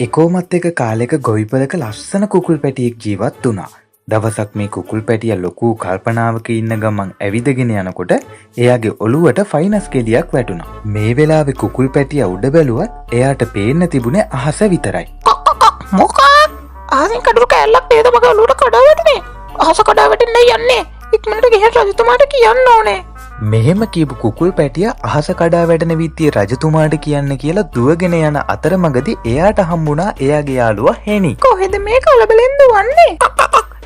එකෝමත් එක කාලෙක ගොවිපලක ලස්සන කුකුල් පැටියෙක් ජීවත් වුණා. දවසක් මේ කුකුල් පැටියා ලොකු කල්පනාවක ඉන්න ගමන් ඇවිදගෙන යනකොට එයාගේ ඔළුවට ෆයිනස් කෙලියක් වැටුණා. මේ වෙලාවේ කුකුල් පැටියා උඩ බැලුවත් එයාට පේන්න තිබුණේ අහස විතරයි. මොකක්? අහසින් කඩුළු කෑල්ලක් නේද මගේ ඔළුවට කඩා වැටුනේ? අහස කඩා වැටෙන්න යන්නේ. ඉක්මනට ගිහින් රජතුමාට කියන්න ඕනේ. මෙහෙම කියපු කුකුල් පැටියා අහස කඩා වැටෙන විත්තිය රජතුමාට කියන්න කියලා දුවගෙන යන අතරමඟදී එයාට හම්බුණා එයාගේ යාළුවා හෙනි. කොහෙද මේ කලබලෙන් දුවන්නේ?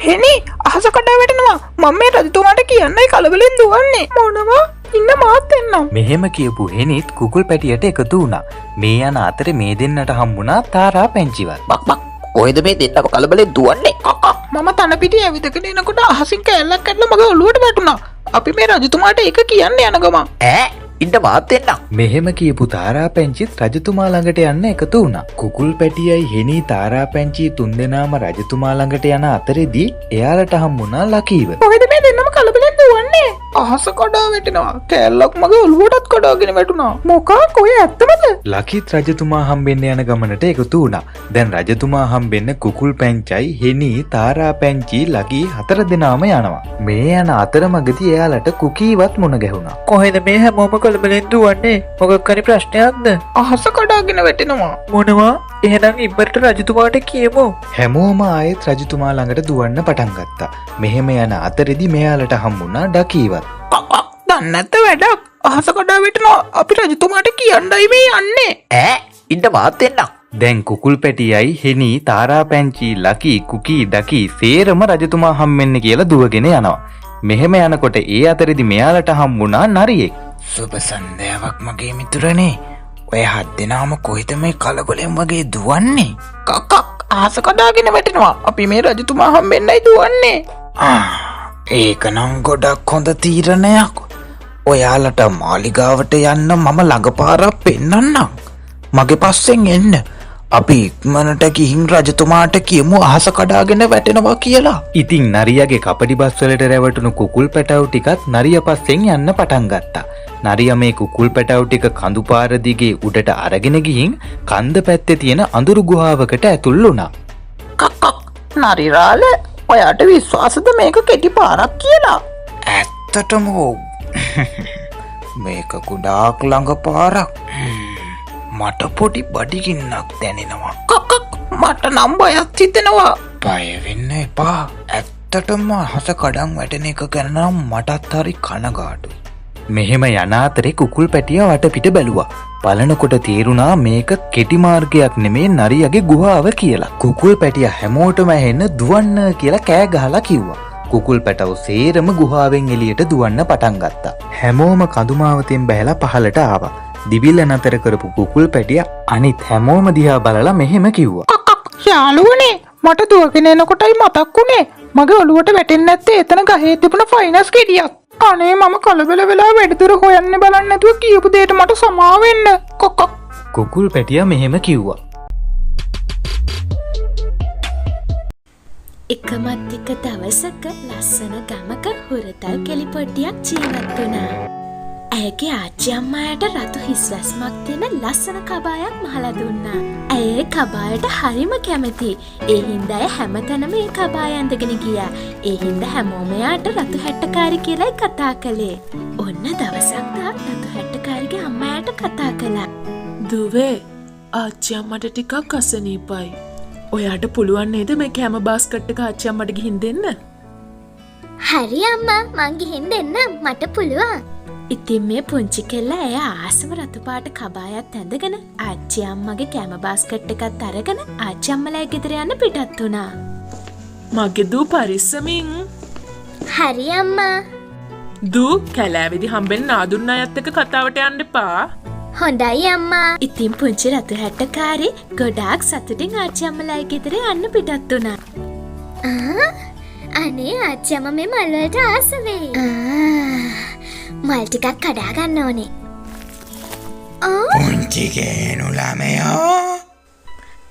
හෙනි අහස කඩා වැටෙනවා. මම මේ රජතුමාට කියන්නයි කලබලෙන් දුවන්නේ. මොනවා? ඉන්න මාත් එන්නම්. මෙහෙම කියපු හෙනිත් කුකුල් පැටියට එකතු වුණා. මේ යන අතරේ මේ දෙන්නට හම්බුණා තාරා පැංචිවත්. බක් බක්. කොහෙද මේ දෙන්නම කලබලෙන් දුවන්නේ? මම තන පිටිය ඇවිදගෙන එනකොට අහසින් කෑල්ලක් කැඩලා මගේ ඔළුවට වැටුණා. අපි මේ රජතුමාට ඒක කියන්න යන ගමන් ඉන්න මාත් එන්නම්. මෙහෙම කියපු තාරා පැංචිත් රජතුමා ළඟට යන්න එකතු වුණා. කුකුල් පැටියයි හෙනි තාරා පැංචි තුන්දෙනාම රජතුමා ළඟට යන අතරේදී එයාලට හම්බුණා ලකීව. කොහෙද මේ දෙන්නම කලබලෙන් දුවන්නේ? අහස කඩා වැටෙනවා. කෑල්ලක් මගේ ඔළුවටත් කඩාගෙන වැටුණා. මොකක්? ඔය ඇත්තමද? ලකීත් රජතුමා හම්බෙන්න යන ගමනට එකතු වුණා. දැන් රජතුමා හම්බෙන්න කුකුල් පැංචයි හෙනි තාරා පැංචි ලකී 4 දෙනාම යනවා. මේ යන අතරමඟදී එයාලට කුකීවත් මුණ ගැහුණා. කොහෙද මේ හැමෝම කලබලෙන් දුවන්නේ? මොකක් හරි ප්‍රශ්නයක්ද? අහස කඩාගෙන වැටෙනවා. මොනවා? එහෙනම් ඉබ්බරට රජතුමාට කියමු. හැමෝම ආයෙත් රජතුමා ළඟට දුවන්න පටන් ගත්තා. මෙහෙම යන අතරේදී මෙයාලට හම්බුණා ඩකීවත්. දන්නේ නැත්ද වැඩක්? අහස කඩා වැටෙනවා. අපි රජතුමාට කියන්නයි මේ යන්නේ. ඉන්න මාත් එන්නම්. දැන් කුකුල් පැටියයි හෙනි තාරා පැංචි ලකී කුකී ඩකී සේරම රජතුමා හම්බෙන්න කියලා දුවගෙන යනවා. මෙහෙම යනකොට ඒ අතරේදී මෙයාලට හම්බුණා නරියෙක්. සුබ සන්ධ්‍යාවක් මගේ මිතුරනේ. ඔය 7 දෙනාම කොහෙද මේ කලබලෙන් වගේ දුවන්නේ? කක්කක් අහස කඩාගෙන වැටෙනවා. අපි මේ රජතුමා හම්බෙන්නයි දුවන්නේ. ඒකනම් ගොඩක් හොඳ තීරණයක්. ඔයාලට මාලිගාවට යන්න මම ළඟපාරක් පෙන්නන්නම්. මගේ පස්සෙන් එන්න. අපි ඉක්මනට ගිහින් රජතුමාට කියමු අහස කඩාගෙන වැටෙනවා කියලා. ඉතින් නරියාගේ කපටි බස් වලට රැවටුණු කුකුල් පැටවු ටිකත් නරියා පස්සෙන් යන්න පටන් ගත්තා. නරියා මේ කුකුල් පැටවු ටික කඳු පාර දිගේ උඩට අරගෙන ගිහින් කන්ද පැත්තේ තියෙන අඳුරු ගුහාවකට ඇතුල් වුණා. කක්කක් නරිරාල ඔයාට විශ්වාසද මේක කෙටි පාරක් කියලා? ඇත්තටම මේක ගොඩාක් ළඟ පාරක්. මට පොඩි බඩගින්නක් දැනෙනවා. කක්කක් මට නම් බයක් හිතෙනවා. බය වෙන්න එපා. ඇත්තටම අහස කඩන් වැටෙන එක ගැන නම් මටත් හරි කනගාටුයි. මෙහෙම යන අතරේ කුකුල් පැටියා වටපිට බැලුවා. බලනකොට තේරුණා මේක කෙටි මාර්ගයක් නෙමේ නරියාගේ ගුහාව කියලා. කුකුල් පැටියා හැමෝටම ඇහෙන්න දුවන්න කියලා කෑ ගහලා කිව්වා. කුකුල් පැටව සේරම ගුහාවෙන් එළියට දුවන්න පටන් ගත්තා. හැමෝම කඳුමාවතෙන් බැහැලා පහළට ආවා. දිවිල්ල නතර කරපු කුකුල් පැටියා අනිත් හැමෝම දිහා බලලා මෙහෙම කිව්වා. යාළුවනේ මට දුවගෙන එනකොටයි මතක් වුණේ මගේ ඔළුවට වැටෙන්නේ නැත්තේ එතන ගහේ තිබුණ ෆයිනස් ගෙඩියක්. අනේ මම කලබල වෙලා වැඩිදුර හොයන්න බලන්න නැතුව කියපු දෙයට මට සමා වෙන්න. කොක්ක කුකුල් පැටියා මෙහෙම කිව්වා. එකමත් එක දවසක ලස්සන ගමක හුරතල් කෙලි පොඩ්ඩියක් ජීවත් වුණා. ඇයගේ ආච්චි අම්මාට රතු හිස්වැස්මක් තියෙන ලස්සන කබායක් මහලා දුන්නා. ඇය ඒ කබායට හරිම කැමති. ඒ හින්දා ඇය හැමතැනම ඒ කබාය ඇඳගෙන ගියා. ඒ හින්දා හැමෝම එයාට රතු හැට්ටකාරි කියලායි කතා කළේ. ඔන්න දවසක් තා රතු හැට්ටකාරිගේ අම්මාට කතා කළා. දුවේ ආච්චි අම්මට ටිකක් අසනීපයි. ඔයාට පුළුවන් නේද මේ කැම බාස්කට් එක ආච්චි අම්මට ගිහින් දෙන්න? හරි අම්මා මං ගිහින් දෙන්නම් මට පුළුවන්. ඉතින් මේ පුංචි කෙල්ලා එයා ආසම රතු පාට කබායක් ඇඳගෙන ආච්චි අම්මගේ කැම බාස්කට් එකත් අරගෙන ආච්චි අම්මලා ගෙදර යන්න පිටත් වුණා. මගේ දූ පරිස්සමින්. හරි අම්මා. දූ කැලෑවේදී හම්බෙන්න නාදුන්න අයත් එක්ක කතාවට යන්න එපා. හොඳයි අම්මා. ඉතින් පුංචි රතු හැට්ටකාරි ගොඩාක් සතුටින් ආච්චි අම්මලා ගෙදර යන්න පිටත් වුණා. අනේ ආච්චි අම්මා මේ මල් වලට ආස වෙයි. මල් ටිකක් කඩා ගන්න ඕනේ. පුංචි ගේනු ළමයෝ.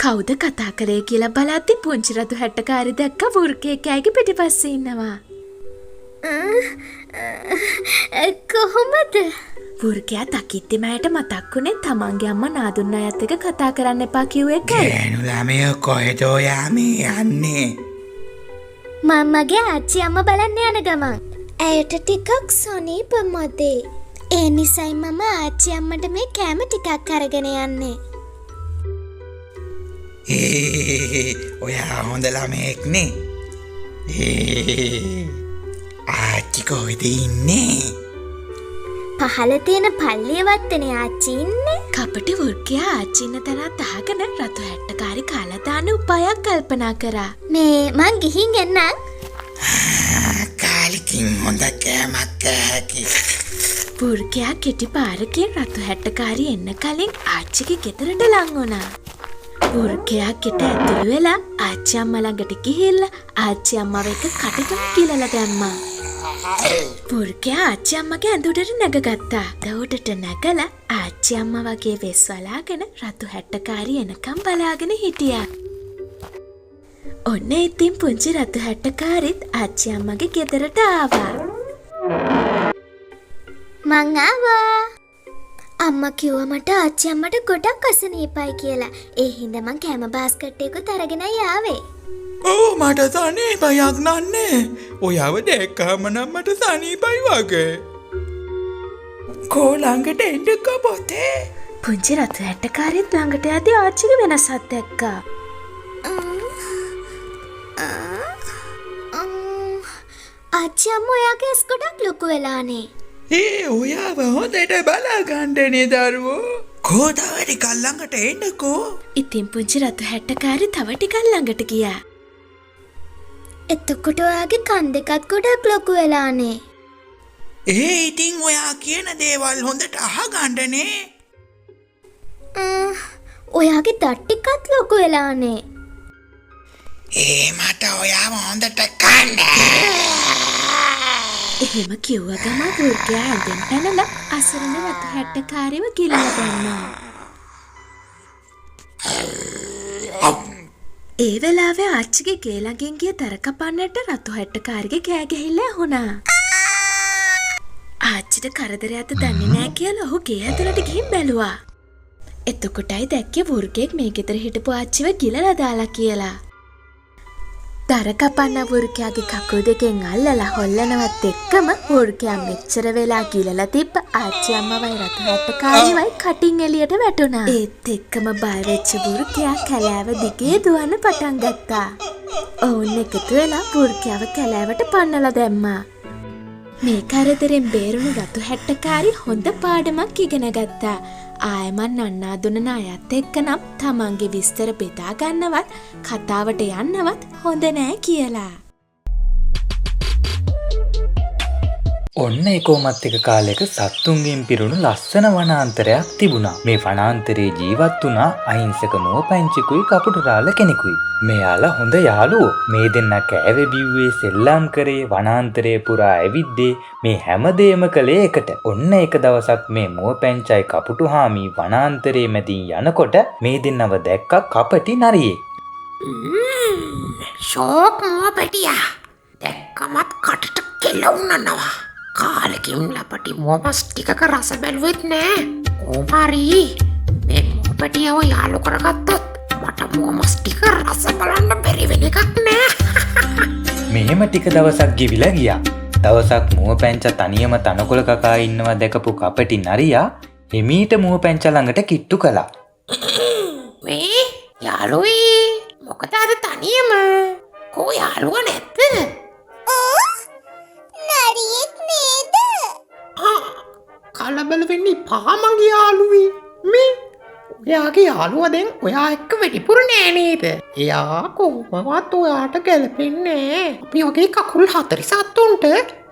කවුද කතා කරේ කියලා බලද්දි පුංචි රතු හැට්ටකාරි දැක්ක වෘකේ කෑගේ පිටිපස්සේ ඉන්නවා. කොහොමද? වෘකයා තකිත්තිමයට මතක් වුණේ තමන්ගේ අම්මා නාදුන්න අයත් එක කතා කරන්න එපා කිව්ව එකයි. ගෑනු ළමය කොහෙදෝ යාමේ යන්නේ? මම්මගේ ආච්චි අම්ම බලන්න යන ගමන්. ඇයට ටිකක් සනීප මදේ. ඒ නිසයි මම ආච්චි අම්මට මේ කෑම ටිකක් අරගෙන යන්නේ. ඔයා හොඳ ළමයෙක්නේ. ආච්චි කොහෙද ඉන්නේ? පහළ තියෙන පල්ලිය වත්තනේ ආච්චි ඉන්නේ. කපටි වෘකයා ආච්චි ඉන්න තැනත් අහගෙන රතු හැට්ටකාරි කාලා දාන උපායක් කල්පනා කරා. මේ මං ගිහින් එන්නම්. කාලිකින් හොඳ කෑමක් කෑකි. වෘකයා කෙටි පාරකින් රතු හැට්ටකාරි එන්න කලින් ආච්චිගේ ගෙදරට ලං වුණා. වෘකයා ගෙට ඇතුළු වෙලා ආච්චි අම්මා ළඟට ගිහිල්ලා ආච්චි අම්මාව එක කටට කිලලා දැම්මා. වෘකයා ආච්චි අම්මගේ ඇඳුමට නැගගත්තා. දවුඩට නැගලා ආච්චි අම්මා වගේ වෙස් වලාගෙන රතු හැට්ටකාරි එනකම් බලාගෙන හිටියා. ඔන්න ඉතින් පුංචි රතු හැට්ටකාරිත් ආච්චි අම්මගේ ගෙදරට ආවා. මං ආවා. අම්මා කිව්වා මට ආච්චි අම්මට ගොඩක් අසනීපයි කියලා. ඒ හින්දා මං කැම බාස්කට් එකකුත් අරගෙනයි ආවේ. ඕ මට සනීපයක් නන්නේ. ඔයාව දැක්කම නම් මට සනීපයි වගේ. කෝ ළඟට එන්නකෝ පොතේ. පුංචි රතු හැට්ටකාරිත් ළඟට යද්දී ආච්චිගේ වෙනසක් දැක්කා. ආච්චි අම්මා ඔයාගේ ඇස් ගොඩක් ලොකු වෙලානේ. ඔයාව හොඳට බලාගන්නනේ දරුවෝ. කෝ තව ටිකක් ළඟට එන්නකෝ. ඉතින් පුංචි රතු හැට්ටකාරි තව ටිකක් ළඟට ගියා. එතකොට ඔයාගේ කන් දෙකත් ගොඩක් ලොකු වෙලානේ. ඉතින් ඔයා කියන දේවල් හොඳට අහගන්නනේ. ඔයාගේ දත් ටිකත් ලොකු වෙලානේ. මට ඔයාව හොඳට කන්න. එහෙම කිව්ව ගම වෘකයා ඇඳෙන් පැනලා අසරණ රතු හැට්ටකාරිව ගිලලා දැම්මා. ඒ වෙලාවේ ආච්චිගේ ගේ ළඟින් ගිය තර කපන්නට රතු හැට්ටකාරිගේ කෑ ගැහිල්ල ඇහුණා. ආච්චිට කරදරයක්ද දන්නේ නැහැ කියලා ඔහු ගේ ඇතුළට ගිහින් බැලුවා. එතකොටයි දැක්කේ වෘකෙක් මේ ගෙදර හිටපු ආච්චිව ගිලලා දාලා කියලා. දර කපන්න වෘකයාගේ කකුල් දෙකෙන් අල්ලලා හොල්ලනවත් එක්කම වෘකයා මෙච්චර වෙලා ගිලලා තිබ්බ ආච්චි අම්මවයි රතු හැට්ටකාරිවයි කටින් එළියට වැටුණා. ඒත් එක්කම බය වෙච්ච වෘකයා කැලෑව දිගේ දුවන්න පටන් ගත්තා. ඔවුන් එකතු වෙලා වෘකයාව කැලෑවට පන්නලා දැම්මා. මේ කරදරෙන් බේරුණු රතු හැට්ටකාරි හොඳ පාඩමක් ඉගෙන ගත්තා. ආයමන් නන්නා දුන්නන අයත් එක්කනම් තමන්ගේ විස්තර බෙදා ගන්නවත් කතාවට යන්නවත් හොඳ නෑ කියලා. ඔන්න එකෝමත් එක කාලෙක සත්තුන්ගෙන් පිරුණු ලස්සන වනාන්තරයක් තිබුණා. මේ වනාන්තරයේ ජීවත් වුණා අහිංසක මුවපැංචිකුයි කපුටුරාළ කෙනෙකුයි. මෙයාලා හොඳ යාළුවෝ. මේ දෙන්න කෑවේ බිව්වේ සෙල්ලම් කරේ වනාන්තරයේ පුරා ඇවිද්දේ මේ හැමදේම කළේ එකට. ඔන්න එක දවසක් මේ මුවපැංචයි කපුටුහාමි වනාන්තරයේ මැදින් යනකොට මේ දෙන්නව දැක්ක කපටි නරියෙක්. ෂෝක් මුවපැටියා දැක්කමත් කටට කෙලවුනනවා. කාලෙකින් ලපටි මුවමස් ටිකක රස බැලුවෙත් නෑ. කොහොමරි මේ මුවපැටියව යාළු කරගත්තොත් මට මුවමස් ටික රස බලන්න බැරි වෙන එකක් නෑ. මෙහෙම ටික දවසක් ගෙවිලා ගියා. දවසක් මුවපැංච තනියම තනකොළ කකා ඉන්නවා දැකපු කපටි නරියා එමීට මුවපැංච ළඟට කිට්ටු කළා. මේ යාළුවේ මොකද අද තනියම? කෝ යාළුවා නැද්ද? නරියෙක් නේද? කලබල වෙන්න එපා මගේ යාළුවේ. මේ ඔයාගේ යාළුවා දැන් ඔයා එක්ක වැඩිපුර නෑ නේද? එයා කොහොමවත් ඔයාට ගැලපෙන්නේ නෑ. අපි වගේ කකුල් 47න්ට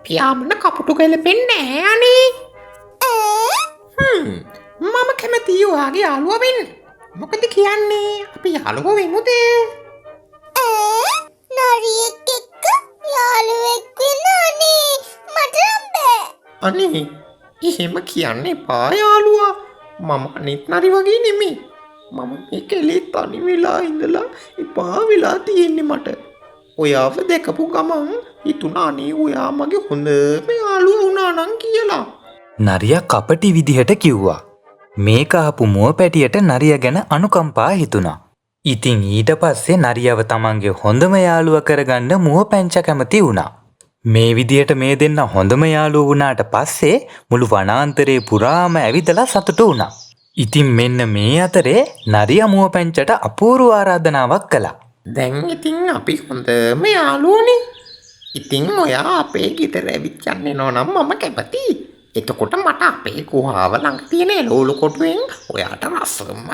පියාඹන කපුටු ගැලපෙන්නේ නෑ අනේ. මම කැමතියි ඔයාගේ යාළුවා වෙන්න. මොකද කියන්නේ? අපි යාළුවෝ වෙමුද? නරියෙක් එක්ක යාළුවෙක් වෙන්න අනේ මට බෑ. අනේ එහෙම කියන්න එපා යාළුවා. මම අනිත් නරි වගේ නෙමෙයි. මම මේ කෙලේ තනි වෙලා ඉඳලා එපා වෙලා තියෙන්නේ මට. ඔයාව දැකපු ගමන් හිතුණා අනේ ඔයා මගේ හොඳම යාළුවා වුණා නම් කියලා. නරියා කපටි විදිහට කිව්වා. මේක අහපු මුව පැටියට නරියා ගැන අනුකම්පා හිතුණා. ඉතින් ඊට පස්සේ නරියව තමන්ගේ හොඳම යාළුවා කරගන්න මුව පැංචා කැමති වුණා. මේ විදිහට මේ දෙන්න හොඳම යාළුවෝ වුණාට පස්සේ මුළු වනාන්තරේ පුරාම ඇවිදලා සතුටු වුණා. ඉතින් මෙන්න මේ අතරේ නරියා මුව පැංචට අපූර්ව ආරාධනාවක් කළා. දැන් ඉතින් අපි හොඳම යාළුවෝනේ. ඉතින් ඔයා අපේ ගෙදර ඇවිත් යන්න එනවා නම් මම කැමතියි. එතකොට මට අපේ ගුහාව ළඟ තියෙන එළවලු කොටුවෙන් ඔයාට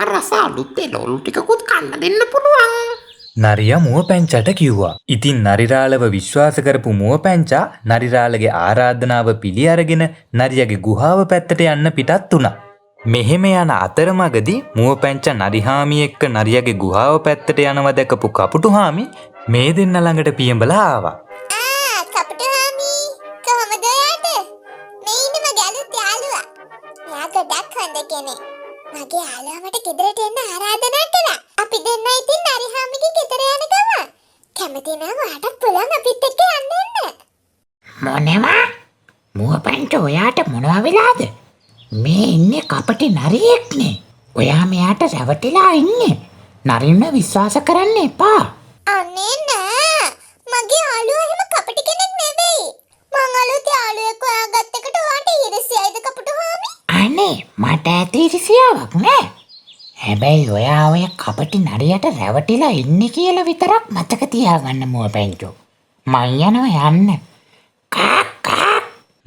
රස අලුත් එළවලු ටිකකුත් කන්න දෙන්න පුළුවන්. නරියා මුව පැංචාට කිව්වා. ඉතින් නරිරාලව විශ්වාස කරපු මුව පැංචා නරිරාලගේ ආරාධනාව පිළි අරගෙන නරියාගේ ගුහාව පැත්තට යන්න පිටත් වුණා. මෙහෙම යන අතරමඟදී මුව පැංචා නරිහාමි එක්ක නරියාගේ ගුහාව පැත්තට යනවා දැකපු කපුටුහාමි මේ දෙන්න ළඟට පියඹලා ආවා. කපුටුහාමි කොහමද ඔයාට? මේ ඉන්න මගේ අලුත් යාළුවා. එයා ගොඩක් හොඳ කෙනෙක්. මගේ යාළුවා මට ගෙදරට එන්න ආරාධනා කළා. අපි දෙන්න ඉතින් නරිහාමිගේ ගෙදර යන ගම. කැමති නම් ඔයාට පුළුවන් අපිත් එක්ක යන්න එන්න. මොනවා? මුවපැන්ට ඔයාට මොනවා වෙලාද? මේ ඉන්නේ කපටි නරියෙක්නේ. ඔයා මෙයාට රැවටිලා ඉන්නේ. නරින්න විශ්වාස කරන්න එපා. අනේ නෑ. මගේ යාළුවා එහෙම කපටි කෙනෙක් නෙවෙයි. මං අලුත් යාළුවෙක් හොයාගත්ත එකට ඔයාට ඊර්ෂ්‍යායිද කපුටුහාමි? අනේ මට ඇති ඉරිසියාවක් නෑ. හැබැයි ඔයා ඔය කපටි නරියට රැවටිලා ඉන්නේ කියලා විතරක් මතක තියාගන්න මුවපැන්චෝ. මං යනවා යන්න.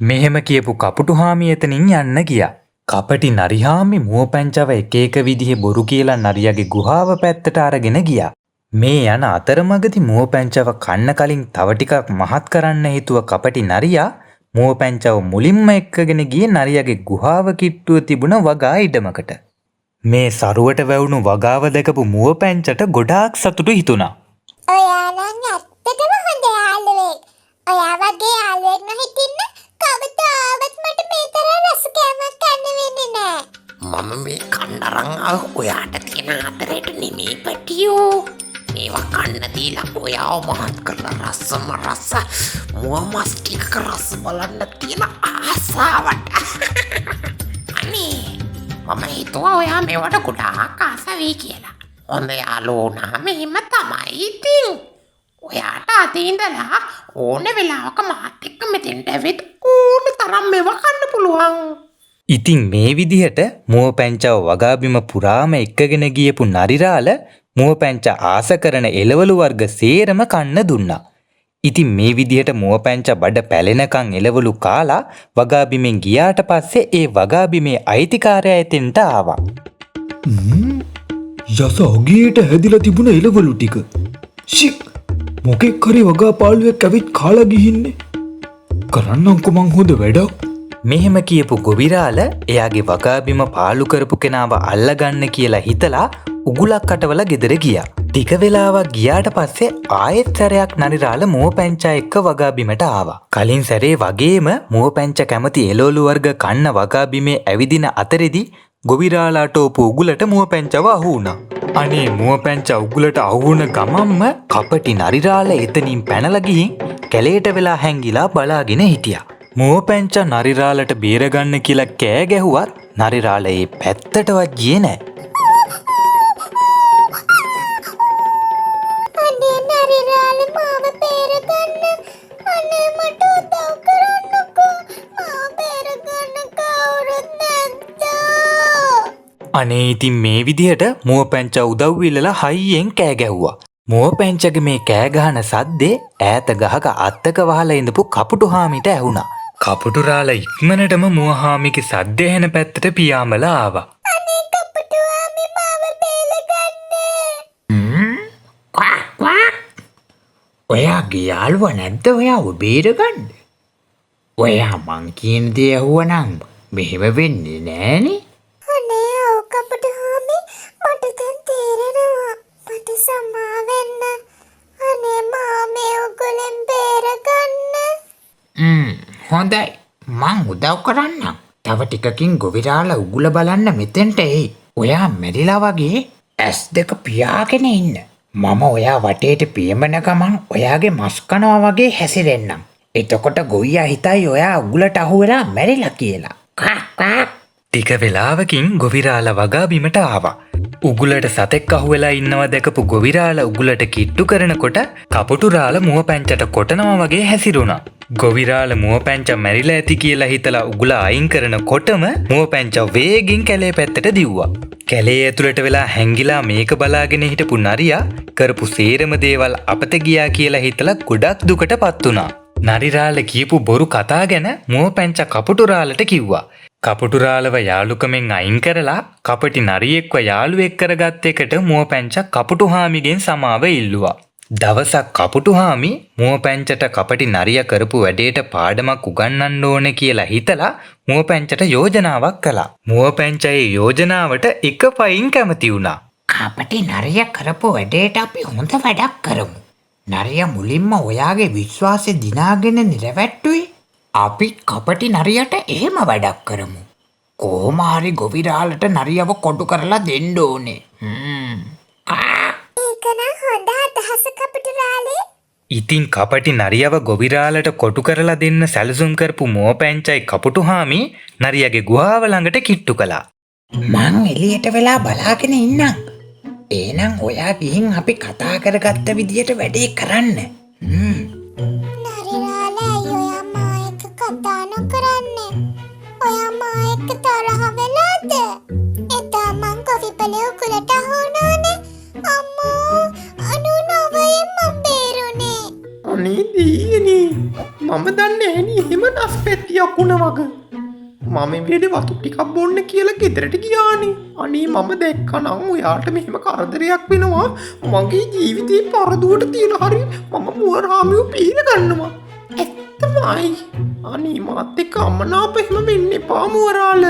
මෙහෙම කියපු කපුටුහාමි එතනින් යන්න ගියා. කපටි නරිහාමි මුව පැංචාව එක එක විදිහේ බොරු කියලා නරියාගේ ගුහාව පැත්තට අරගෙන ගියා. මේ යන අතරමඟදී මුව පැංචාව කන්න කලින් තව ටිකක් මහත් කරන්න හිතුව කපටි නරියා මුව පැංචාව මුලින්ම එක්කගෙන ගියේ නරියාගේ ගුහාව කිට්ටුව තිබුණ වගා ඉඩමකට. මේ සරුවට වැවුණු වගාව දැකපු මුව පැංචට ගොඩාක් සතුටු හිතුණා. ඔයා නම් ඇත්තටම හොඳ යාළුවෙක්. ඔයා වගේ යාළුවෙක් නොහිටින්න කවදාවත් මට මේ තරම් රස කෑමක් කන්න වෙන්නේ නෑ. මම මේ කණ්ඩරන් ඔයාට තියෙන ආදරයට නෙමේ පැටියෝ. මේවා කන්න දීලා ඔයාව මහත් කරලා රස මුවමස් ටිකක රස බලන්න තියෙන ආසාවට. අනේ මම හිතුවා ඔයා මේවට ගොඩාක් ආස වෙයි කියලා. හොඳ යාළුවෝ වුණාම එහෙම තමයි ඉතින්. ඔයාට අද ඉඳලා ඕන වෙලාවක මාත් එක්ක මෙතෙන්ට ඇවිත් ඕන තරම් මේවා කන්න පුළුවන්. ඉතින් මේ විදිහට මුව පැංචාව වගාබිම පුරාම එක්කගෙන ගියපු නරිරාල මුව පැංචා ආස කරන එළවලු වර්ග සේරම කන්න දුන්නා. ඉතින් මේ විදිහට මුව පැංචා බඩ පැලෙනකන් එළවලු කාලා වගාබිමෙන් ගියාට පස්සේ ඒ වගාබිමේ අයිතිකාරයා එතෙන්ට ආවා. යස අගේට හැදිලා තිබුණ එළවලු ටික. ෂික් මොකෙක් හරි වගා පාළුවෙක් ඇවිත් කාලා ගිහින්නේ. කරන්නම්කො මං හොඳ වැඩක්. මෙහෙම කියපු ගොවිරාල එයාගේ වගාබිම පාලු කරපු කෙනාව අල්ලගන්න කියලා හිතලා උගුලක් කටවලා ගෙදර ගියා. ටික වෙලාවක් ගියාට පස්සේ ආයෙත් සැරයක් නරිරාල මුව පැංචා එක්ක වගාබිමට ආවා. කලින් සැරේ වගේම මුව පැංචා කැමති එළවලු වර්ග කන්න වගාබිමේ ඇවිදින අතරෙදි ගොවිරාලාට ඔපු උගුලට මුව පැංචාව අහු වුණා. අනේ මුව පැංචා උගුලට අහු වුණ ගමන්ම කපටි නරිරාල එතනින් පැනලා ගිහින් කැලේට වෙලා හැංගිලා බලාගෙන හිටියා. මුව පැංචා නරිරාලට බේරගන්න කියලා කෑ ගැහුවත් නරිරාල ඒ පැත්තටවත් ගියේ නෑ. අනේ නරිරාල මාව බේරගන්න. අනේ මට උදව් කරන්නකෝ. මාව බේරගන්න කවුරුත් නැද්ද? අනේ ඉතින් මේ විදිහට මුව පැංචා උදව් ඉල්ලලා හයියෙන් කෑ ගැහුවා. මුව පැංචාගේ මේ කෑ ගහන සද්දේ ඈත ගහක අත්තක වහලා ඉඳපු කපුටුහාමිට ඇහුණා. කපුටුරාල ඉක්මනටම මුවහාමිගේ සද්ද ඇහෙන පැත්තට පියාඹලා ආවා. අනේ කපුටුහාමි මාව බේරගන්න. ඔයාගේ යාළුවා නැද්ද ඔයාව බේරගන්න? ඔයා මං කියන දේ ඇහුවනම් මෙහෙම වෙන්නේ නෑනේ. අනේ ඔව් කපුටුහාමි මට දැන් තේරෙනවා. මට සමා වෙන්න. අනේ මා මේ උගලෙන් බේරගන්න. හොඳයි මං උදව් කරන්නම්. තව ටිකකින් ගොවිරාල උගුල බලන්න මෙතෙන්ට එයි. ඔයා මැරිලා වගේ ඇස් දෙක පියාගෙන ඉන්න. මම ඔයා වටේට පියඹන ගමන් ඔයාගේ මස් කනවා වගේ හැසිරෙන්නම්. එතකොට ගොවියා හිතයි ඔයා උගුලට අහු වෙලා මැරිලා කියලා. ටික වෙලාවකින් ගොවිරාල වගා බිමට ආවා. උගුලට සතෙක් අහුවෙලා ඉන්නවා දැකපු ගොවිරාල උගුලට කිට්ටු කරනකොට කපුටුරාල මුවපැංචට කොටනවා වගේ හැසිරුණා. ගොවිරාල මුවපැංච මැරිලා ඇති කියලා හිතලා උගුල අයින් කරනකොටම මුවපැංච වේගෙන් කැලේ පැත්තට දිව්වා. කැලේ ඇතුළට වෙලා හැංගිලා මේක බලාගෙන හිටපු නරියා කරපු සේරම දේවල් අපත ගියා කියලා හිතලා ගොඩක් දුකටපත් වුණා. නරිරාල කියපු බොරු කතා ගැන මුවපැංච කපුටුරාලට කිව්වා. කපුටුරාලව යාළුකමෙන් අයින් කරලා කපටි නරියෙක්ව යාළුවෙක් කරගත් එකට මුවපැංච කපුටුහාමිගෙන් සමාව ඉල්ලුවා. දවසක් කපුටුහාමි මුවපැංචට කපටි නරිය කරපු වැඩේට පාඩමක් උගන්වන්න ඕනේ කියලා හිතලා මුවපැංචට යෝජනාවක් කළා. මුවපැංචයේ යෝජනාවට එක පයින් කැමති වුණා. කපටි නරිය කරපු වැඩේට අපි හොඳ වැඩක් කරමු. නරිය මුලින්ම ඔයාගේ විශ්වාසය දිනාගෙන නිරවැට්ටුයි. අපි කපටි නරියට එහෙම වැඩක් කරමු. කොහොම හරි ගොවිරාලට නරියව කොටු කරලා දෙන්න ඕනේ. ඒකනම් හොඳ අදහස කපුටුරාලේ. ඉතින් කපටි නරියව ගොවිරාලට කොටු කරලා දෙන්න සැලසුම් කරපු මුවපැංචයි කපුටුහාමි නරියගේ ගුහාව ළඟට කිට්ටු කළා. මං එළියට වෙලා බලාගෙන ඉන්නම්. එහෙනම් ඔයා ගිහින් අපි කතා කරගත්ත විදියට වැඩේ කරන්න. නරිරාලා අයියෝ මා එක්ක කතා නොකරන්නේ. ඔයා මා එක්ක තරහ වෙලාද? එදා මං කොෆිපලේ උකුලට අහුණානේ. අම්මෝ අනුනවයේ මම බේරුනේ. අනේ දීයනේ මම දන්නේ ඇනි එහෙම නස්පැත්තියක් වුණ වගේ. මම වෙඩි වතු ටිකක් බොන්න කියලා ගෙදරට ගියානේ. අනේ මම දැක්කනම් ඔයාට මෙහෙම කරදරයක් වෙනවා. මගේ ජීවිතේ පරදුවට තියලා හරි මම මුවරාමිව පීර ගන්නවා. ඇත්තමයි. අනේ මාත් එක්ක අමනාප එහෙම වෙන්න එපා මුවරාල.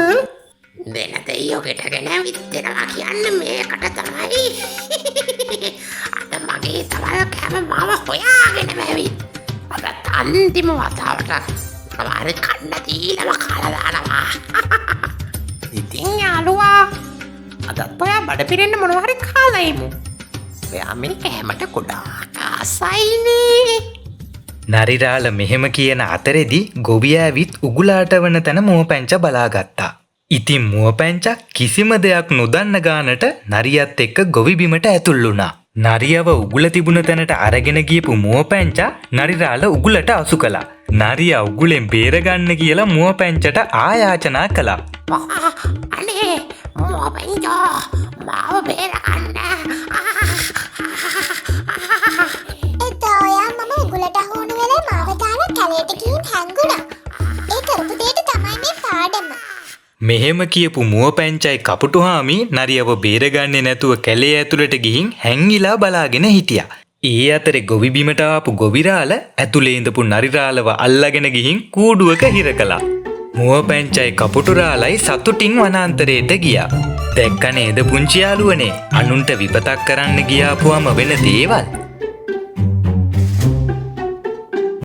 දෙන දෙයියෝ ගෙටගෙන විත්තරවා කියන්නේ මේකට තමයි. අද මගේ සවල් කෑම මාව හොයාගෙන ඇවිත්. අද අන්තිම වතාවට සමහර කන්න දීලම කාලා දානවා. ඉතින් යාළුවා අදත් ඔයා බඩ පිරෙන්න මොනවා හරි කාලා ඉමු. ඔයා මේ කෑමට ගොඩාක් ආසයිනේ. නරිරාල මෙහෙම කියන අතරෙදි ගොවියා ඇවිත් උගුලාට වන තැන මුවපැංච බලාගත්තා. ඉතින් මුවපැංච කිසිම දෙයක් නොදන්න ගානට නරියත් එක්ක ගොවි බිමට ඇතුල් වුණා. නරියව උගුල තිබුණ තැනට අරගෙන ගියපු මුවපැංච නරිරාල උගුලට අසු කළා. නරියා උගුලෙන් බේරගන්න කියලා මුවපැංචට ආයාචනා කළා. අනේ මොබෙන්ජෝ මාව බේරගන්න. එදා ඔයා මම උගුලට අහුණු වෙලේ මාව දාලා කැලේට ගිහින් හැංගුණා. ඒ කරපු දෙයට තමයි මේ පාඩම. මෙහෙම කියපු මුවපැංචයි කපුටුහාමි නරියව බේරගන්නේ නැතුව කැලේ ඇතුළට ගිහින් හැංගිලා බලාගෙන හිටියා. ඒ අතරේ ගොවි බිමට ආපු ගොවිරාල ඇතුලේ ඉඳපු නරිරාලව අල්ලගෙන ගිහින් කූඩුවක හිර කළා. මුවපැංචයි කපුටුරාලයි සතුටින් වනාන්තරයට ගියා. දැක්ක නේද පුංචි යාළුවනේ අනුන්ට විපතක් කරන්න ගියාපුවම වෙන දේවල්.